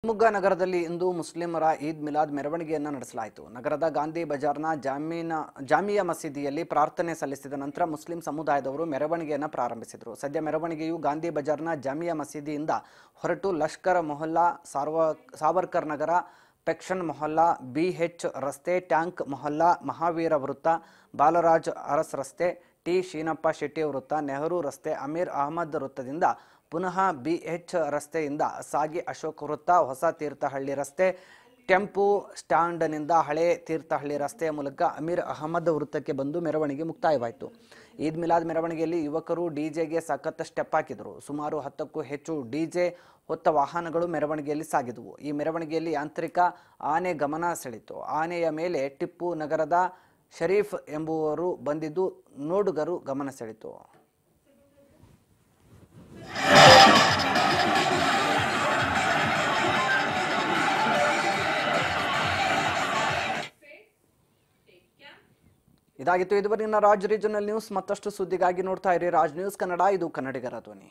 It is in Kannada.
ಶಿವಮೊಗ್ಗ ನಗರದಲ್ಲಿ ಇಂದು ಮುಸ್ಲಿಮರ ಈದ್ ಮಿಲಾದ್ ಮೆರವಣಿಗೆಯನ್ನು ನಡೆಸಲಾಯಿತು. ನಗರದ ಗಾಂಧಿ ಬಜಾರ್ನ ಜಾಮಿಯಾ ಮಸೀದಿಯಲ್ಲಿ ಪ್ರಾರ್ಥನೆ ಸಲ್ಲಿಸಿದ ನಂತರ ಮುಸ್ಲಿಂ ಸಮುದಾಯದವರು ಮೆರವಣಿಗೆಯನ್ನು ಪ್ರಾರಂಭಿಸಿದರು. ಸದ್ಯ ಮೆರವಣಿಗೆಯು ಗಾಂಧಿ ಬಜಾರ್ನ ಜಾಮಿಯಾ ಮಸೀದಿಯಿಂದ ಹೊರಟು ಲಷ್ಕರ್ ಮೊಹಲ್ಲಾ, ಸಾವರ್ಕರ್ ನಗರ, ಪೆಕ್ಷನ್ ಮೊಹಲ್ಲಾ, BH ರಸ್ತೆ, ಟ್ಯಾಂಕ್ ಮೊಹಲ್ಲಾ, ಮಹಾವೀರ ವೃತ್ತ, ಬಾಲರಾಜ್ ಅರಸ್ ರಸ್ತೆ, ಟಿ ಶೀನಪ್ಪ ಶೆಟ್ಟಿ ವೃತ್ತ, ನೆಹರು ರಸ್ತೆ, ಅಮೀರ್ ಅಹಮದ್ ವೃತ್ತದಿಂದ ಪುನಃ BH ರಸ್ತೆಯಿಂದ ಸಾಗಿ ಅಶೋಕ್ ವೃತ್ತ, ಹೊಸ ತೀರ್ಥಹಳ್ಳಿ ರಸ್ತೆ, ಟೆಂಪೋ ಸ್ಟ್ಯಾಂಡ್ನಿಂದ ಹಳೆ ತೀರ್ಥಹಳ್ಳಿ ರಸ್ತೆಯ ಮೂಲಕ ಅಮೀರ್ ಅಹಮದ್ ವೃತ್ತಕ್ಕೆ ಬಂದು ಮೆರವಣಿಗೆ ಮುಕ್ತಾಯವಾಯಿತು. ಈದ್ ಮಿಲಾದ್ ಮೆರವಣಿಗೆಯಲ್ಲಿ ಯುವಕರು ಡಿಜೆಗೆ ಸಖತ್ ಸ್ಟೆಪ್ ಹಾಕಿದರು. ಸುಮಾರು 10ಕ್ಕೂ ಹೆಚ್ಚು ಡಿಜೆ ಹೊತ್ತ ವಾಹನಗಳು ಮೆರವಣಿಗೆಯಲ್ಲಿ ಸಾಗಿದವು. ಈ ಮೆರವಣಿಗೆಯಲ್ಲಿ ಯಾಂತ್ರಿಕ ಆನೆ ಗಮನ ಸೆಳೆಯಿತು. ಆನೆಯ ಮೇಲೆ ಟಿಪ್ಪು ನಗರದ ಶರೀಫ್ ಎಂಬುವರು ಬಂದಿದ್ದು ನೋಡುಗರು ಗಮನ ಸೆಳೆಯಿತು. ಇದಾಗಿತ್ತು ಇದುವರೆಗಿನ ರಾಜ್ ರೀಜನಲ್ ನ್ಯೂಸ್. ಮತ್ತಷ್ಟು ಸುದ್ದಿಗಾಗಿ ನೋಡ್ತಾ ಇರಿ ರಾಜ್ ನ್ಯೂಸ್ ಕನ್ನಡ. ಇದು ಕನ್ನಡಿಗರ ಧ್ವನಿ.